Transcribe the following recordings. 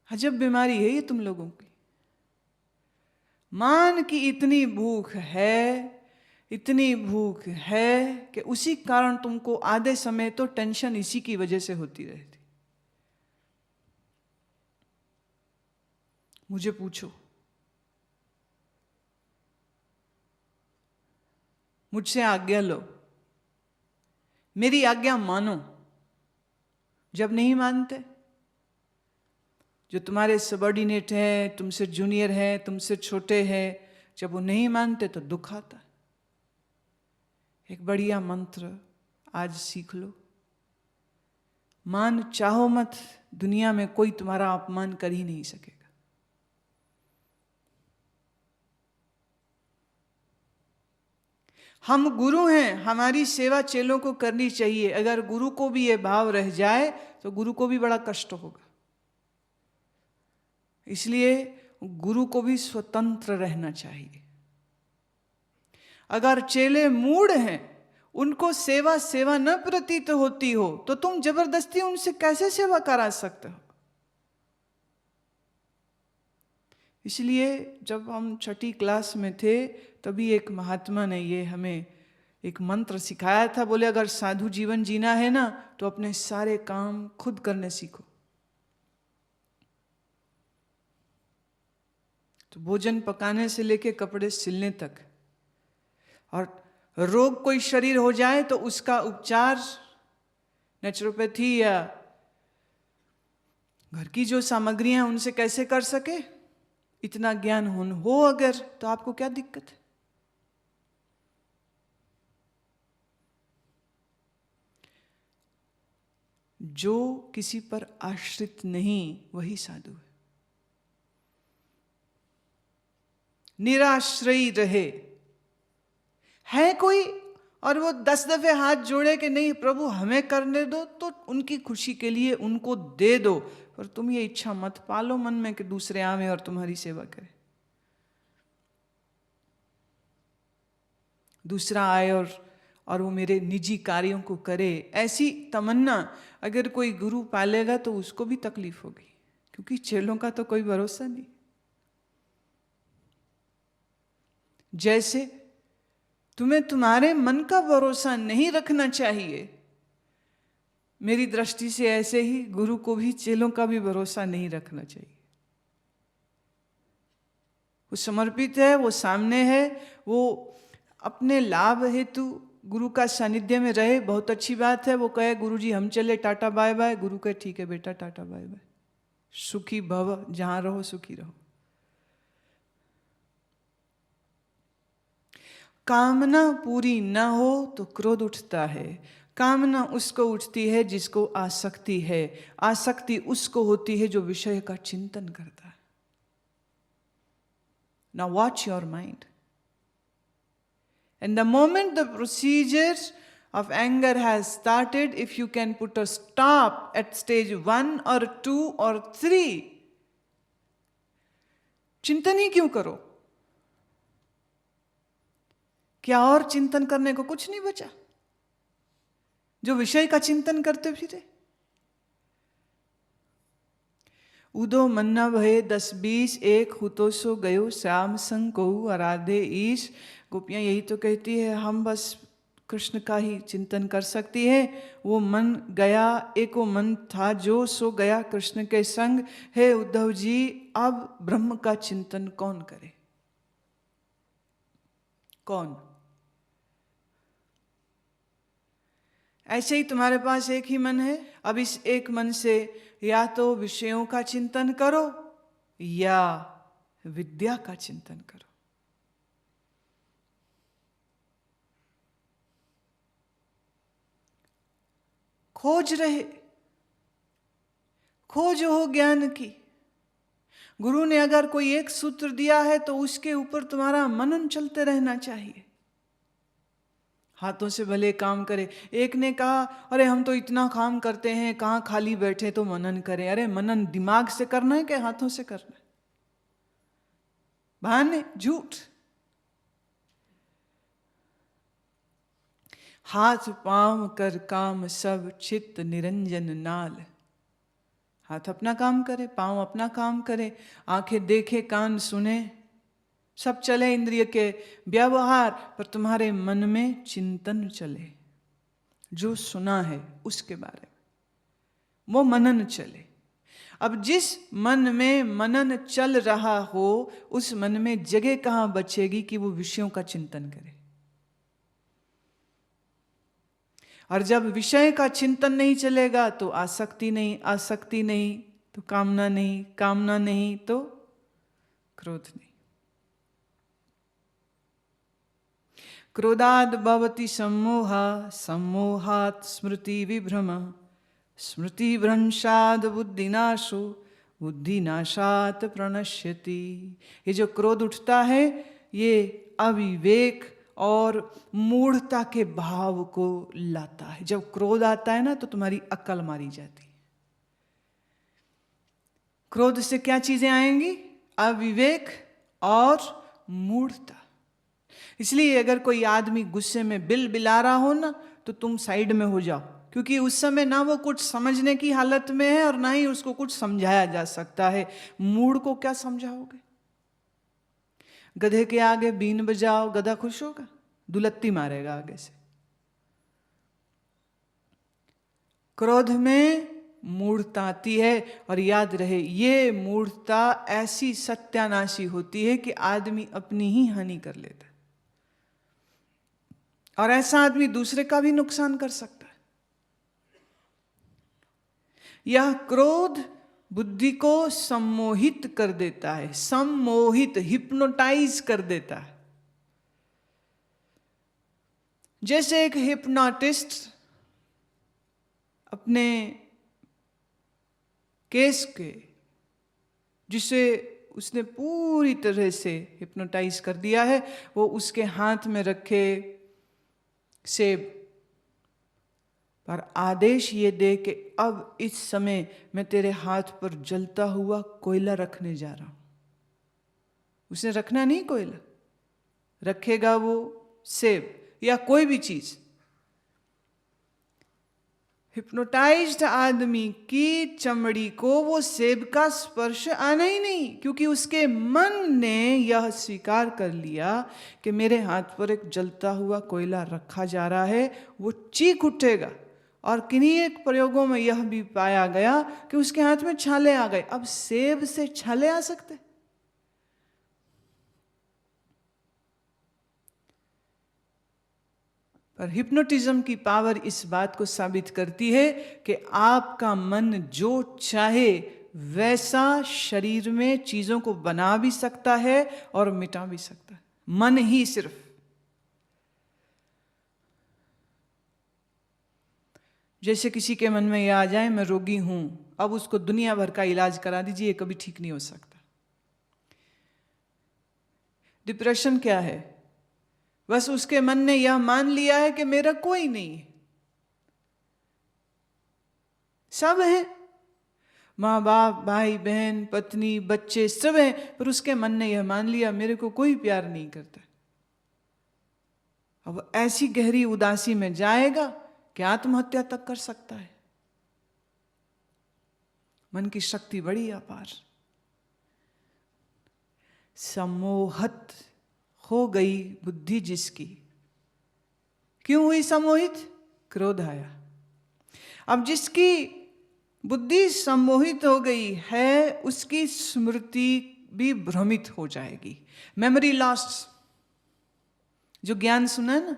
अजब बीमारी है ये तुम लोगों की। मान की इतनी भूख है, इतनी भूख है कि उसी कारण तुमको आधे समय तो टेंशन इसी की वजह से होती रहती। मुझे पूछो, मुझसे आज्ञा लो, मेरी आज्ञा मानो। जब नहीं मानते, जो तुम्हारे सबॉर्डिनेट हैं, तुमसे जूनियर हैं, तुमसे छोटे हैं, जब वो नहीं मानते तो दुख आता है। एक बढ़िया मंत्र आज सीख लो, मान चाहो मत, दुनिया में कोई तुम्हारा अपमान कर ही नहीं सकेगा। हम गुरु हैं, हमारी सेवा चेलों को करनी चाहिए। अगर गुरु को भी ये भाव रह जाए तो गुरु को भी बड़ा कष्ट होगा। इसलिए गुरु को भी स्वतंत्र रहना चाहिए। अगर चेले मूढ़ हैं, उनको सेवा सेवा न प्रतीत होती हो, तो तुम जबरदस्ती उनसे कैसे सेवा करा सकते हो? इसलिए जब हम छठी क्लास में थे तभी एक महात्मा ने ये हमें एक मंत्र सिखाया था। बोले अगर साधु जीवन जीना है ना तो अपने सारे काम खुद करने सीखो। तो भोजन पकाने से लेके कपड़े सिलने तक, और रोग कोई शरीर हो जाए तो उसका उपचार नेचुरोपैथी या घर की जो सामग्रियां हैं उनसे कैसे कर सके, इतना ज्ञान हो अगर, तो आपको क्या दिक्कत है? जो किसी पर आश्रित नहीं वही साधु है। निराश्रयी रहे। है कोई और वो 10 दफे हाथ जोड़े कि नहीं प्रभु हमें करने दो, तो उनकी खुशी के लिए उनको दे दो, पर तुम ये इच्छा मत पालो मन में कि दूसरे आवे और तुम्हारी सेवा करे। दूसरा आए और वो मेरे निजी कार्यों को करे, ऐसी तमन्ना अगर कोई गुरु पालेगा तो उसको भी तकलीफ होगी, क्योंकि चेलों का तो कोई भरोसा नहीं। जैसे तुम्हें तुम्हारे मन का भरोसा नहीं रखना चाहिए, मेरी दृष्टि से ऐसे ही गुरु को भी चेलों का भी भरोसा नहीं रखना चाहिए। वो समर्पित है, वो सामने है, वो अपने लाभ हेतु गुरु का सानिध्य में रहे, बहुत अच्छी बात है। वो कहे गुरु जी हम चले, टाटा बाय बाय, गुरु कहे ठीक है बेटा टाटा बाय बाय, सुखी भव, जहां रहो सुखी रहो। कामना पूरी न हो तो क्रोध उठता है। कामना उसको उठती है जिसको आसक्ति है। आसक्ति उसको होती है जो विषय का चिंतन करता है। Now watch your mind. And the moment the procedure of anger has started, if you can put a stop at stage 1 or 2 or 3, चिंतन ही क्यों करो? क्या और चिंतन करने को कुछ नहीं बचा जो विषय का चिंतन करते फिरे? उदो मन्ना भये 10-20 एक हुतो सो गयो, श्याम संग कहू आराधे ईश। गोपियाँ यही तो कहती है, हम बस कृष्ण का ही चिंतन कर सकती है। वो मन गया, एक वो मन था जो सो गया कृष्ण के संग। हे उद्धव जी, अब ब्रह्म का चिंतन कौन करे? कौन? ऐसे ही तुम्हारे पास एक ही मन है। अब इस एक मन से या तो विषयों का चिंतन करो या विद्या का चिंतन करो। खोज रहे, खोज हो ज्ञान की। गुरु ने अगर कोई एक सूत्र दिया है तो उसके ऊपर तुम्हारा मनन चलते रहना चाहिए। हाथों से भले काम करे। एक ने कहा अरे हम तो इतना काम करते हैं, कहाँ खाली बैठे तो मनन करें। अरे मनन दिमाग से करना है कि हाथों से करना है? बहाने, झूठ। हाथ पांव कर काम सब, चित्त निरंजन नाल। हाथ अपना काम करे, पांव अपना काम करे, आंखें देखे, कान सुने, सब चले इंद्रिय के व्यवहार, पर तुम्हारे मन में चिंतन चले, जो सुना है उसके बारे में वो मनन चले। अब जिस मन में मनन चल रहा हो, उस मन में जगह कहां बचेगी कि वो विषयों का चिंतन करे। और जब विषय का चिंतन नहीं चलेगा तो आसक्ति नहीं, आसक्ति नहीं तो कामना नहीं, कामना नहीं तो क्रोध नहीं। क्रोधाद भवति सम्मोहा, सम्मोहात् स्मृति विभ्रम, स्मृति भ्रंशाद बुद्धिनाशो, बुद्धिनाशात प्रणश्यति। ये जो क्रोध उठता है ये अविवेक और मूढ़ता के भाव को लाता है। जब क्रोध आता है ना तो तुम्हारी अक्ल मारी जाती है। क्रोध से क्या चीजें आएंगी? अविवेक और मूढ़ता। इसलिए अगर कोई आदमी गुस्से में बिल बिला रहा हो ना तो तुम साइड में हो जाओ, क्योंकि उस समय ना वो कुछ समझने की हालत में है और ना ही उसको कुछ समझाया जा सकता है। मूढ़ को क्या समझाओगे? गधे के आगे बीन बजाओ, गधा खुश होगा? दुलत्ती मारेगा आगे से। क्रोध में मूढ़ता आती है, और याद रहे ये मूढ़ता ऐसी सत्यानाशी होती है कि आदमी अपनी ही हानि कर लेता है, और ऐसा आदमी दूसरे का भी नुकसान कर सकता है। यह क्रोध बुद्धि को सम्मोहित कर देता है, सम्मोहित, हिप्नोटाइज कर देता है। जैसे एक हिप्नोटिस्ट अपने केस के, जिसे उसने पूरी तरह से हिप्नोटाइज कर दिया है, वो उसके हाथ में रखे सेब पर आदेश ये दे कि अब इस समय मैं तेरे हाथ पर जलता हुआ कोयला रखने जा रहा हूं। उसने रखना नहीं कोयला, रखेगा वो सेब या कोई भी चीज। हिप्नोटाइज्ड आदमी की चमड़ी को वो सेब का स्पर्श आना ही नहीं, क्योंकि उसके मन ने यह स्वीकार कर लिया कि मेरे हाथ पर एक जलता हुआ कोयला रखा जा रहा है। वो चीख उठेगा। और किन्हीं एक प्रयोगों में यह भी पाया गया कि उसके हाथ में छाले आ गए। अब सेब से छाले आ सकते? पर हिप्नोटिज्म की पावर इस बात को साबित करती है कि आपका मन जो चाहे वैसा शरीर में चीजों को बना भी सकता है और मिटा भी सकता है। मन ही सिर्फ। जैसे किसी के मन में यह आ जाए मैं रोगी हूं, अब उसको दुनिया भर का इलाज करा दीजिए, कभी ठीक नहीं हो सकता। डिप्रेशन क्या है? बस उसके मन ने यह मान लिया है कि मेरा कोई नहीं है। सब है, माँ बाप, भाई बहन, पत्नी, बच्चे सब हैं, पर उसके मन ने यह मान लिया मेरे को कोई प्यार नहीं करता। अब ऐसी गहरी उदासी में जाएगा कि आत्महत्या तक कर सकता है। मन की शक्ति बड़ी अपार। सम्मोहत हो गई बुद्धि जिसकी। क्यों हुई सम्मोहित? क्रोध आया। अब जिसकी बुद्धि सम्मोहित हो गई है उसकी स्मृति भी भ्रमित हो जाएगी। Memory loss. जो ज्ञान सुना है ना,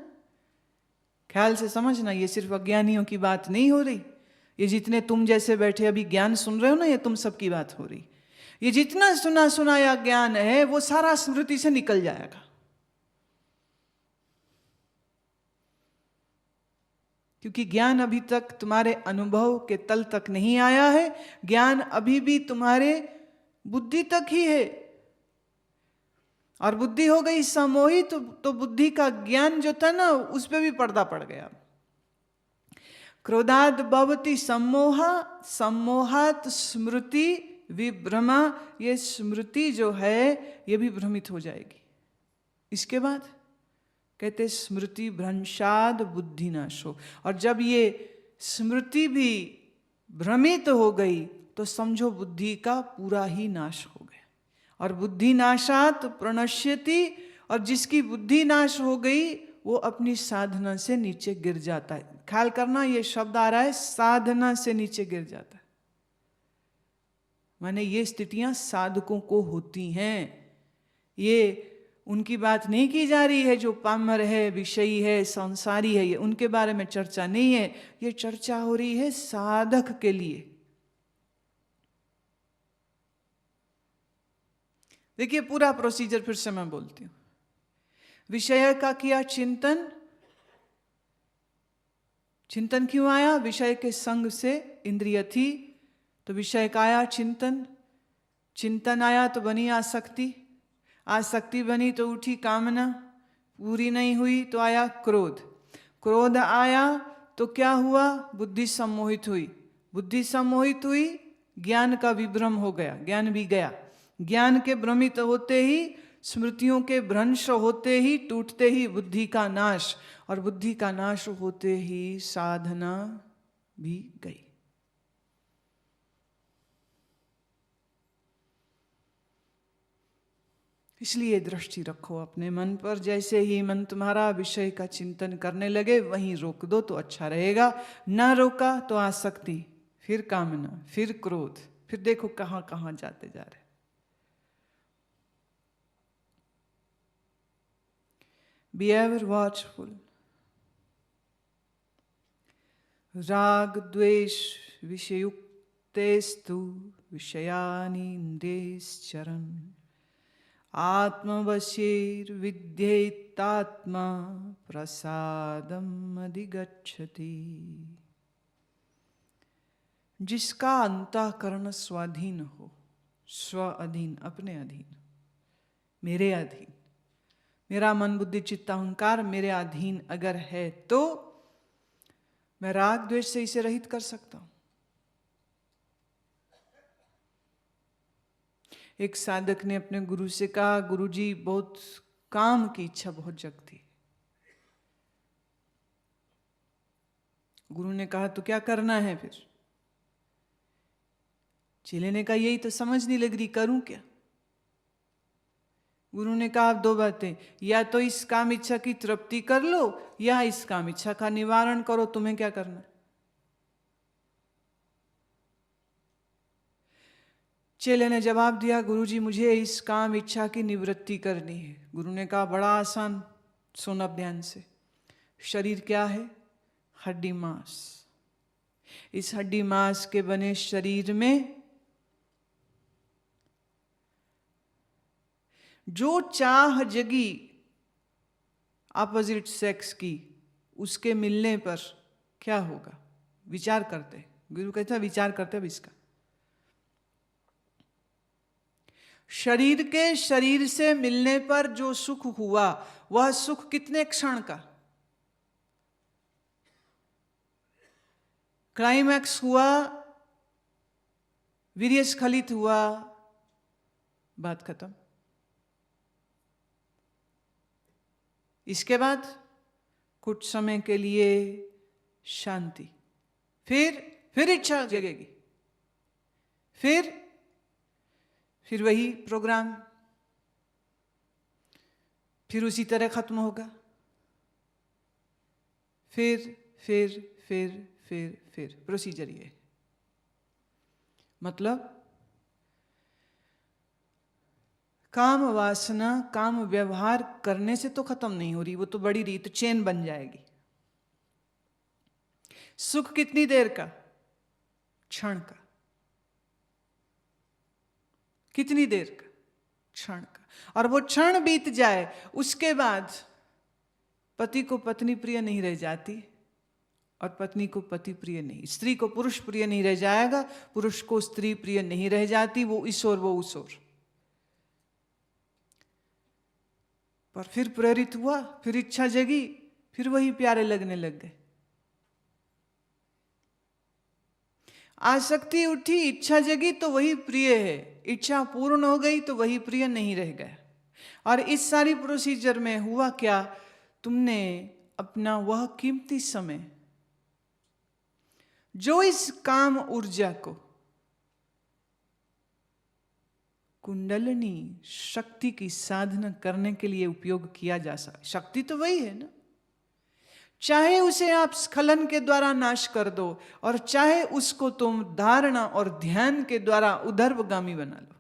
ख्याल से समझना, ये सिर्फ अज्ञानियों की बात नहीं हो रही। ये जितने तुम जैसे बैठे अभी ज्ञान सुन रहे हो ना, ये तुम सबकी बात हो रही। ये जितना सुना सुनाया ज्ञान है वो सारा स्मृति से निकल जाएगा। क्योंकि ज्ञान अभी तक तुम्हारे अनुभव के तल तक नहीं आया है। ज्ञान अभी भी तुम्हारे बुद्धि तक ही है, और बुद्धि हो गई सम्मोहित तो बुद्धि का ज्ञान जो था ना उस पर भी पर्दा पड़ गया। क्रोधाद भवति सम्मोहा, सम्मोहात स्मृति विभ्रमा। ये स्मृति जो है ये भी भ्रमित हो जाएगी। इसके बाद कहते स्मृति भ्रंशाद बुद्धिनाशो। और जब ये स्मृति भी भ्रमित हो गई तो समझो बुद्धि का पूरा ही नाश हो गया। और बुद्धि नाशात प्रणश्यति, और जिसकी बुद्धि नाश हो गई वो अपनी साधना से नीचे गिर जाता है। ख्याल करना, ये शब्द आ रहा है साधना से नीचे गिर जाता है, माने ये स्थितियां साधकों को होती हैं। ये उनकी बात नहीं की जा रही है जो पामर है, विषयी है, संसारी है, ये उनके बारे में चर्चा नहीं है। ये चर्चा हो रही है साधक के लिए। देखिए पूरा प्रोसीजर फिर से मैं बोलती हूं। विषय का किया चिंतन, चिंतन क्यों आया? विषय के संग से इंद्रिय थी तो विषय का आया चिंतन, चिंतन आया तो बनी आसक्ति, आसक्ति बनी तो उठी कामना, पूरी नहीं हुई तो आया क्रोध, क्रोध आया तो क्या हुआ? बुद्धि सम्मोहित हुई, बुद्धि सम्मोहित हुई, ज्ञान का विभ्रम हो गया, ज्ञान भी गया, ज्ञान के भ्रमित होते ही, स्मृतियों के भ्रंश होते ही, टूटते ही बुद्धि का नाश, और बुद्धि का नाश होते ही साधना भी गई। इसलिए दृष्टि रखो अपने मन पर। जैसे ही मन तुम्हारा विषय का चिंतन करने लगे वहीं रोक दो तो अच्छा रहेगा। ना रोका तो आसक्ति, फिर कामना, फिर क्रोध, फिर देखो कहां कहां जाते जा रहे। Be ever watchful. राग द्वेष विषयुक्तेस्तु विषयानि इंद्रियश्चरन् आत्मवश्यैर्विद्येतात्मा प्रसादम् अधिगच्छति। जिसका अंतःकरण स्वाधीन हो, स्व अधीन, अपने अधीन, मेरे अधीन, मेरा मन बुद्धि चित्त अहंकार मेरे अधीन अगर है तो मैं राग द्वेष से इसे रहित कर सकता हूं। एक साधक ने अपने गुरु से कहा, गुरुजी बहुत काम की इच्छा बहुत जगती। गुरु ने कहा तो क्या करना है फिर? चेले ने कहा यही तो समझ नहीं लग रही, करूं क्या? गुरु ने कहा दो बातें, या तो इस काम इच्छा की तृप्ति कर लो या इस काम इच्छा का निवारण करो, तुम्हें क्या करना? चेले ने जवाब दिया, गुरुजी मुझे इस काम इच्छा की निवृत्ति करनी है। गुरु ने कहा बड़ा आसान, सुन अब ध्यान से। शरीर क्या है? हड्डी मांस। इस हड्डी मांस के बने शरीर में जो चाह जगी अपोजिट सेक्स की, उसके मिलने पर क्या होगा? विचार करते, गुरु कहता है विचार करते अब इसका। शरीर के शरीर से मिलने पर जो सुख हुआ वह सुख कितने क्षण का? क्लाइमैक्स हुआ, वीर्य स्खलित हुआ, बात खत्म। इसके बाद कुछ समय के लिए शांति, फिर इच्छा जगेगी, फिर वही प्रोग्राम, फिर उसी तरह खत्म होगा, फिर प्रोसीजर ये। मतलब काम वासना, काम व्यवहार करने से तो खत्म नहीं हो रही, वो तो बड़ी रही तो चेन बन जाएगी। सुख कितनी देर का? क्षण का। कितनी देर का? क्षण का। और वो क्षण बीत जाए उसके बाद पति को पत्नी प्रिय नहीं रह जाती और पत्नी को पति प्रिय नहीं, स्त्री को पुरुष प्रिय नहीं रह जाएगा, पुरुष को स्त्री प्रिय नहीं रह जाती, वो इस ओर वो उस ओर। पर फिर प्रेरित हुआ, फिर इच्छा जगी, फिर वही प्यारे लगने लग गए। आसक्ति उठी, इच्छा जगी तो वही प्रिय है, इच्छा पूर्ण हो गई तो वही प्रिय नहीं रह गया। और इस सारी प्रोसीजर में हुआ क्या? तुमने अपना वह कीमती समय जो इस काम ऊर्जा को कुंडलिनी शक्ति की साधना करने के लिए उपयोग किया जा सकता। शक्ति तो वही है ना, चाहे उसे आप स्खलन के द्वारा नाश कर दो और चाहे उसको तुम धारणा और ध्यान के द्वारा उधर्वगामी बना लो।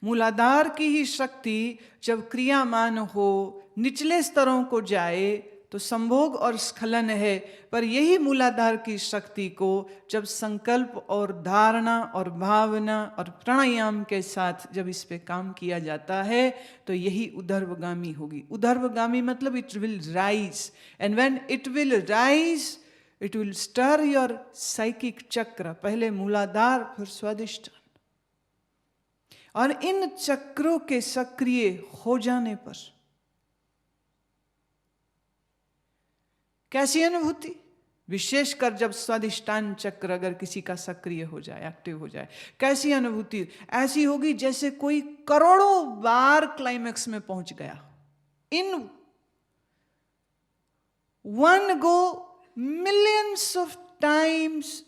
मूलाधार की ही शक्ति जब क्रियामान हो, निचले स्तरों को जाए तो संभोग और स्खलन है, पर यही मूलाधार की शक्ति को जब संकल्प और धारणा और भावना और प्राणायाम के साथ जब इस पे काम किया जाता है तो यही उधर्वगामी होगी। उधर्वगामी मतलब it will rise, and when it will rise it will stir your psychic chakra, पहले मूलाधार फिर स्वादिष्ठान। और इन चक्रों के सक्रिय हो जाने पर कैसी अनुभूति, विशेषकर जब स्वादिष्टान चक्र अगर किसी का सक्रिय हो जाए, एक्टिव हो जाए, कैसी अनुभूति ऐसी होगी जैसे कोई करोड़ों बार क्लाइमैक्स में पहुंच गया। In one go millions of times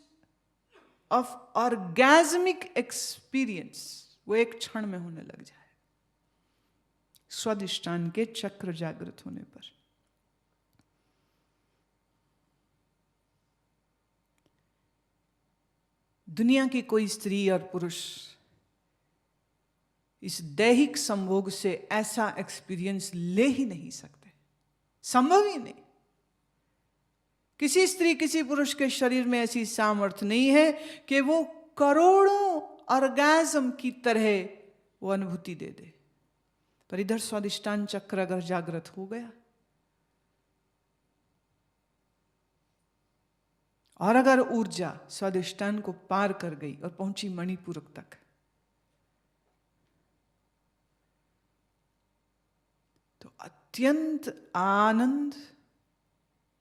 of orgasmic experience वो एक क्षण में होने लग जाए स्वादिष्टान के चक्र जागृत होने पर। दुनिया की कोई स्त्री और पुरुष इस दैहिक संभोग से ऐसा एक्सपीरियंस ले ही नहीं सकते, संभव ही नहीं। किसी स्त्री किसी पुरुष के शरीर में ऐसी सामर्थ्य नहीं है कि वो करोड़ों ऑर्गेज्म की तरह वो अनुभूति दे दे। पर इधर स्वादिष्टान चक्र अगर जागृत हो गया और अगर ऊर्जा स्वादिष्टान को पार कर गई और पहुंची मणिपुरक तक, तो अत्यंत आनंद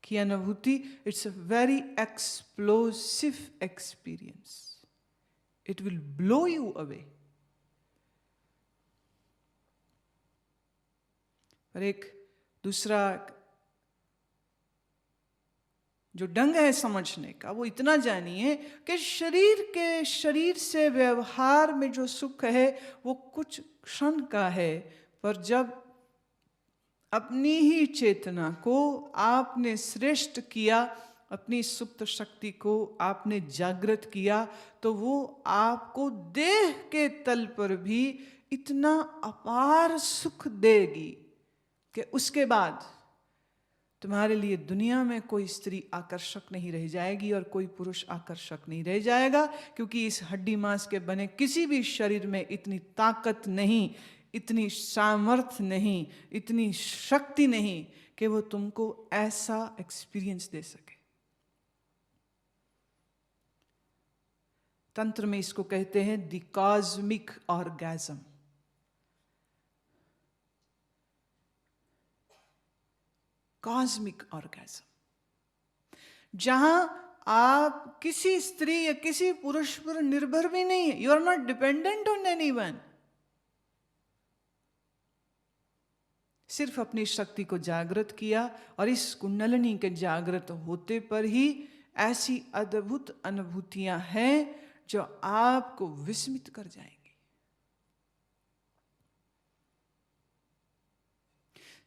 की अनुभूति, it's a very explosive experience, it will blow you away. और एक दूसरा जो ढंग है समझने का वो इतना जानिए कि शरीर से व्यवहार में जो सुख है वो कुछ क्षण का है, पर जब अपनी ही चेतना को आपने श्रेष्ठ किया, अपनी सुप्त शक्ति को आपने जागृत किया, तो वो आपको देह के तल पर भी इतना अपार सुख देगी कि उसके बाद तुम्हारे लिए दुनिया में कोई स्त्री आकर्षक नहीं रह जाएगी और कोई पुरुष आकर्षक नहीं रह जाएगा, क्योंकि इस हड्डी मांस के बने किसी भी शरीर में इतनी ताकत नहीं, इतनी सामर्थ्य नहीं, इतनी शक्ति नहीं कि वो तुमको ऐसा एक्सपीरियंस दे सके। तंत्र में इसको कहते हैं the cosmic orgasm. Cosmic orgasm, जहां आप किसी स्त्री या किसी पुरुष पर निर्भर भी नहीं है, you are not dependent on anyone, सिर्फ अपनी शक्ति को जागृत किया और इस कुंडलिनी के जागृत होते पर ही ऐसी अद्भुत अनुभूतियां हैं जो आपको विस्मित कर जाएंगी।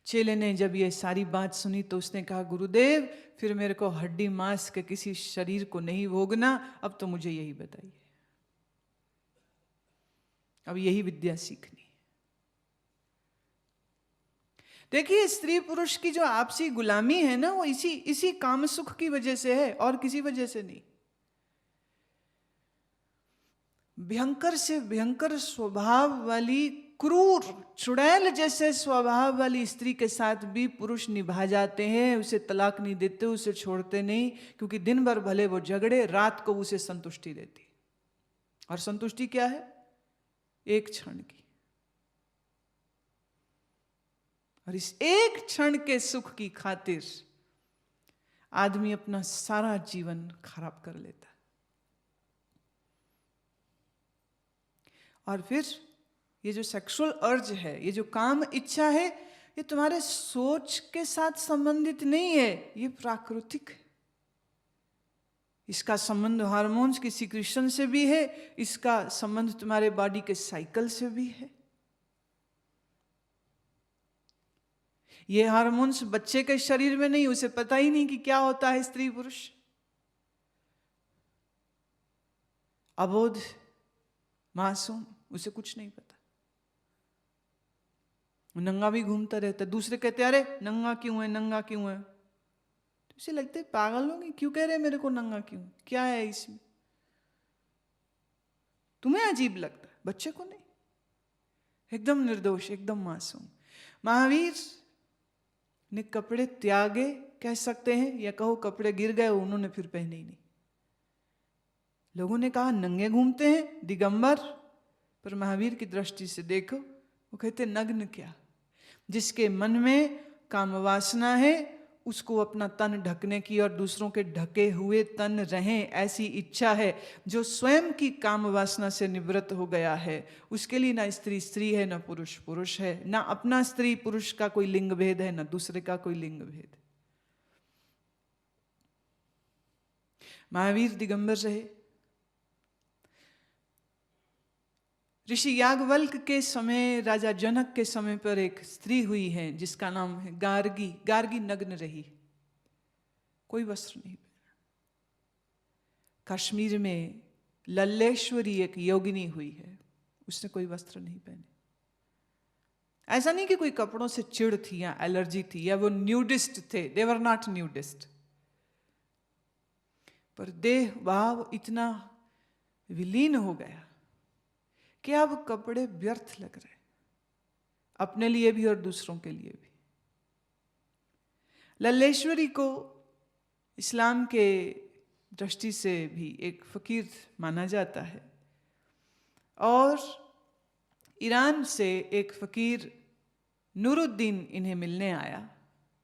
चेले ने जब ये सारी बात सुनी तो उसने कहा, गुरुदेव फिर मेरे को हड्डी मांस के किसी शरीर को नहीं भोगना, अब तो मुझे यही बताइए, अब यही विद्या सीखनी। देखिए, स्त्री पुरुष की जो आपसी गुलामी है ना, वो इसी काम सुख की वजह से है और किसी वजह से नहीं। भयंकर से भयंकर स्वभाव वाली, क्रूर चुड़ैल जैसे स्वभाव वाली स्त्री के साथ भी पुरुष निभा जाते हैं, उसे तलाक नहीं देते, उसे छोड़ते नहीं, क्योंकि दिन भर भले वो झगड़े, रात को उसे संतुष्टि देती। और संतुष्टि क्या है? एक क्षण की। और इस एक क्षण के सुख की खातिर आदमी अपना सारा जीवन खराब कर लेता है। और फिर ये जो सेक्सुअल अर्ज है, ये जो काम इच्छा है, ये तुम्हारे सोच के साथ संबंधित नहीं है, ये प्राकृतिक है, इसका संबंध हार्मोन्स की सिक्रीशन से भी है, इसका संबंध तुम्हारे बॉडी के साइकिल से भी है। ये हार्मोन्स बच्चे के शरीर में नहीं, उसे पता ही नहीं कि क्या होता है स्त्री पुरुष। अबोध मासूम, उसे कुछ नहीं पता, नंगा भी घूमता रहता। दूसरे कहते अरे नंगा क्यों है, नंगा क्यों है, तो उसे लगता है पागल होगी, क्यों कह रहे मेरे को नंगा क्यों, क्या है इसमें। तुम्हें अजीब लगता है, बच्चे को नहीं, एकदम निर्दोष, एकदम मासूम। महावीर ने कपड़े त्यागे कह सकते हैं, या कहो कपड़े गिर गए, उन्होंने फिर पहने ही नहीं। लोगों ने कहा नंगे घूमते हैं दिगंबर, पर महावीर की दृष्टि से देखो, वो कहते नग्न क्या। जिसके मन में काम वासना है उसको अपना तन ढकने की और दूसरों के ढके हुए तन रहें ऐसी इच्छा है, जो स्वयं की काम वासना से निवृत्त हो गया है, उसके लिए ना स्त्री स्त्री है, ना पुरुष पुरुष है, ना अपना स्त्री पुरुष का कोई लिंग भेद है, ना दूसरे का कोई लिंग भेद। महावीर दिगंबर रहे। ऋषि याज्ञवल्क्य के समय, राजा जनक के समय पर एक स्त्री हुई है जिसका नाम है गार्गी। गार्गी नग्न रही, कोई वस्त्र नहीं पहना। कश्मीर में लल्लेश्वरी एक योगिनी हुई है, उसने कोई वस्त्र नहीं पहने। ऐसा नहीं कि कोई कपड़ों से चिढ़ थी या एलर्जी थी, या वो न्यूडिस्ट थे, दे वर नॉट न्यूडिस्ट, पर देह भाव इतना विलीन हो गया कि अब कपड़े व्यर्थ लग रहे, अपने लिए भी और दूसरों के लिए भी। लल्लेश्वरी को इस्लाम के दृष्टि से भी एक फकीर माना जाता है, और ईरान से एक फकीर नूरुद्दीन इन्हें मिलने आया।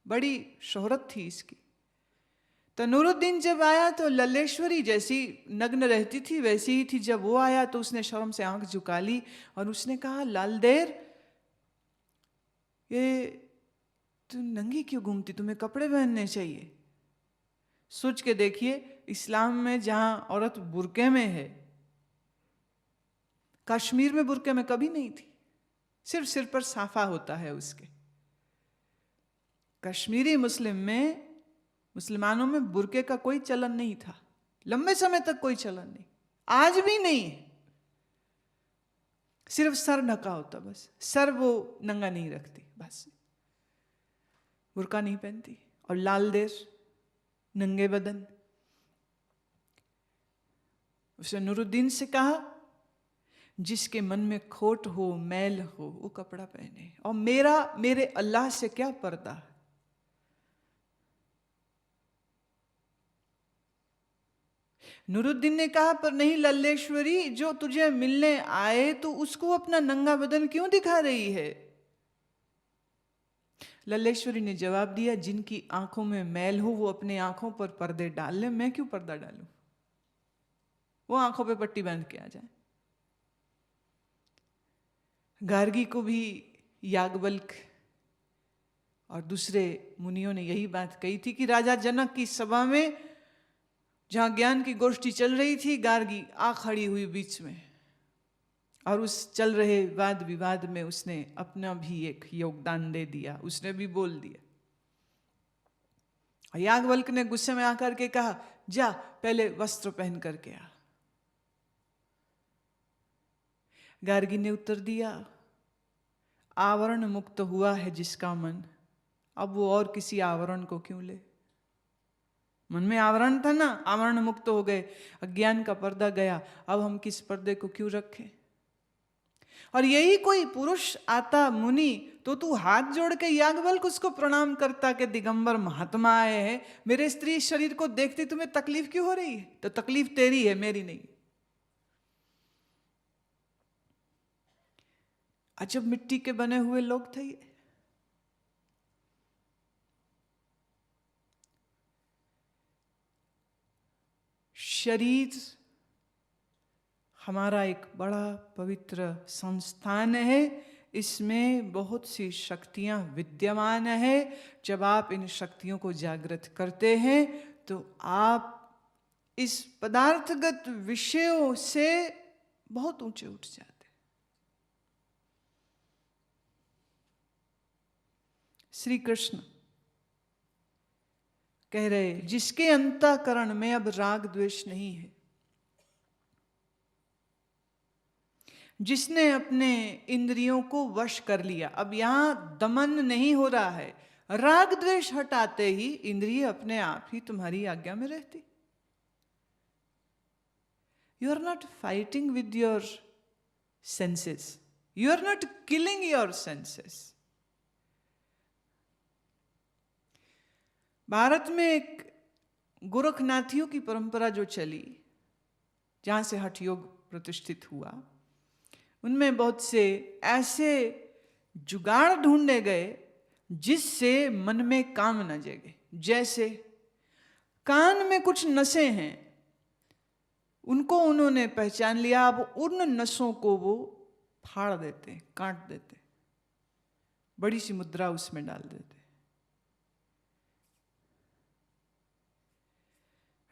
बड़ी शोहरत थी इसकी। तो नूरुद्दीन जब आया तो लल्लेश्वरी जैसी नग्न रहती थी वैसी ही थी। जब वो आया तो उसने शर्म से आंख झुका ली और उसने कहा लालदेर, ये तू नंगी क्यों घूमती, तुम्हें कपड़े पहनने चाहिए। सोच के देखिए, इस्लाम में जहां औरत बुर्के में है, कश्मीर में बुर्के में कभी नहीं थी, सिर्फ सिर पर साफा होता है उसके। कश्मीरी मुसलमानों में बुर्के का कोई चलन नहीं था, लंबे समय तक कोई चलन नहीं, आज भी नहीं है। सिर्फ सर ढका होता, बस सर वो नंगा नहीं रखती, बस बुर्का नहीं पहनती। और लाल देर, नंगे बदन। उसने नूरुद्दीन से कहा जिसके मन में खोट हो, मैल हो, वो कपड़ा पहने, और मेरे अल्लाह से क्या पर्दा। नूरुद्दीन ने कहा पर नहीं लल्लेश्वरी, जो तुझे मिलने आए तो उसको अपना नंगा बदन क्यों दिखा रही है। लल्लेश्वरी ने जवाब दिया, जिनकी आंखों में मैल हो वो अपने आंखों पर पर्दे डाल ले, मैं क्यों पर्दा डालूं, वो आंखों पे पट्टी बांध के आ जाए। गार्गी को भी याज्ञवल्क्य और दूसरे मुनियों ने यही बात कही थी कि राजा जनक की सभा में जहां ज्ञान की गोष्ठी चल रही थी, गार्गी आ खड़ी हुई बीच में, और उस चल रहे वाद विवाद में उसने अपना भी एक योगदान दे दिया, उसने भी बोल दिया। याज्ञवल्क्य ने गुस्से में आकर के कहा, जा पहले वस्त्र पहन करके आ। गार्गी ने उत्तर दिया, आवरण मुक्त हुआ है जिसका मन, अब वो और किसी आवरण को क्यों ले। मन में आवरण था ना, आवरण मुक्त हो गए, अज्ञान का पर्दा गया, अब हम किस पर्दे को क्यों रखें। और यही कोई पुरुष आता मुनि तो तू हाथ जोड़ के याज्ञवल्क्य उसको प्रणाम करता कि दिगंबर महात्मा आए हैं, मेरे स्त्री शरीर को देखते तुम्हें तकलीफ क्यों हो रही है। तो तकलीफ तेरी है, मेरी नहीं। अजब मिट्टी के बने हुए लोग थे ये। शरीर हमारा एक बड़ा पवित्र संस्थान है, इसमें बहुत सी शक्तियां विद्यमान है। जब आप इन शक्तियों को जागृत करते हैं तो आप इस पदार्थगत विषयों से बहुत ऊंचे उठ जाते। श्री कृष्ण कह रहे, जिसके अंतःकरण में अब राग द्वेष नहीं है, जिसने अपने इंद्रियों को वश कर लिया, अब यहां दमन नहीं हो रहा है, राग द्वेष हटाते ही इंद्रिय अपने आप ही तुम्हारी आज्ञा में रहती। You are not fighting with your senses, you are not killing your senses. Bharat में एक गोरखनाथियों की परंपरा जो चली, जहां से हठ योग प्रतिष्ठित हुआ, उनमें बहुत से ऐसे जुगाड़ ढूंढे गए जिससे मन में काम न जगे। जैसे कान में कुछ नसें हैं, उनको उन्होंने पहचान लिया, अब उन नसों को वो फाड़ देते, काट देते, बड़ी सी मुद्रा उसमें डाल देते।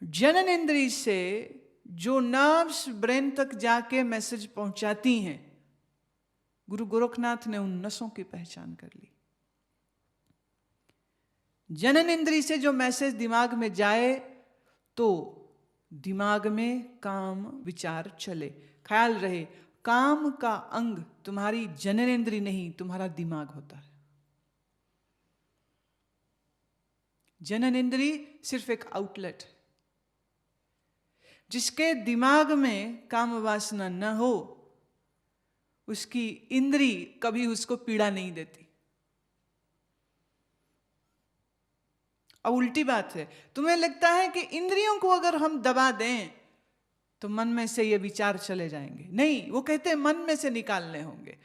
जनन इंद्री से जो नर्व्स ब्रेन तक जाके मैसेज पहुंचाती हैं, गुरु गोरखनाथ ने उन नसों की पहचान कर ली। जनन इंद्री से जो मैसेज दिमाग में जाए तो दिमाग में काम विचार चले। ख्याल रहे, काम का अंग तुम्हारी जनन इंद्री नहीं, तुम्हारा दिमाग होता है। जनन इंद्री सिर्फ एक आउटलेट है। जिसके दिमाग में काम वासना न हो, उसकी इंद्री कभी उसको पीड़ा नहीं देती। अब उल्टी बात है, तुम्हें लगता है कि इंद्रियों को अगर हम दबा दें तो मन में से ये विचार चले जाएंगे। नहीं, वो कहते हैं मन में से निकालने होंगे।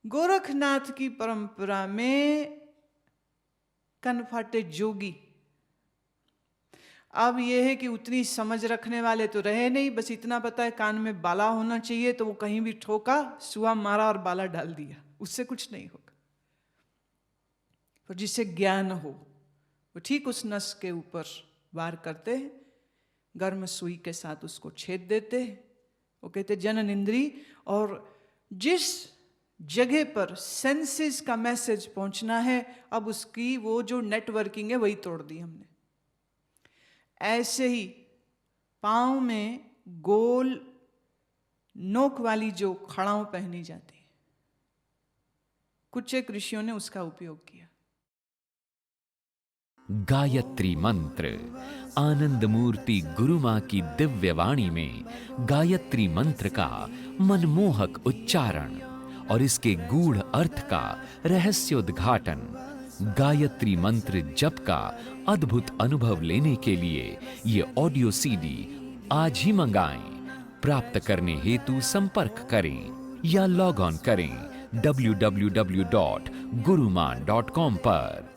गोरखनाथ की परंपरा में कनफाटे जोगी, अब यह है कि उतनी समझ रखने वाले तो रहे नहीं, बस इतना पता है कान में बाला होना चाहिए, तो वो कहीं भी ठोका, सुआ मारा और बाला डाल दिया, उससे कुछ नहीं होगा। पर जिसे ज्ञान हो वो ठीक उस नस के ऊपर वार करते हैं, गर्म सुई के साथ उसको छेद देते हैं। वो कहते जनन इंद्री, और जिस जगह पर सेंसेस का मैसेज पहुंचना है, अब उसकी वो जो नेटवर्किंग है वही तोड़ दी हमने। ऐसे ही पांव में गोल नोक वाली जो खड़ाओं पहनी जाती है, कुछ एक ऋषियों ने उसका उपयोग किया। गायत्री मंत्र। आनंद मूर्ति गुरु मां की दिव्य वाणी में गायत्री मंत्र का मनमोहक उच्चारण और इसके गूढ़ अर्थ का रहस्योद्घाटन। गायत्री मंत्र जप का अद्भुत अनुभव लेने के लिए ये ऑडियो सीडी आज ही मंगाएं। प्राप्त करने हेतु संपर्क करें या लॉग ऑन करें www.guruman.com पर।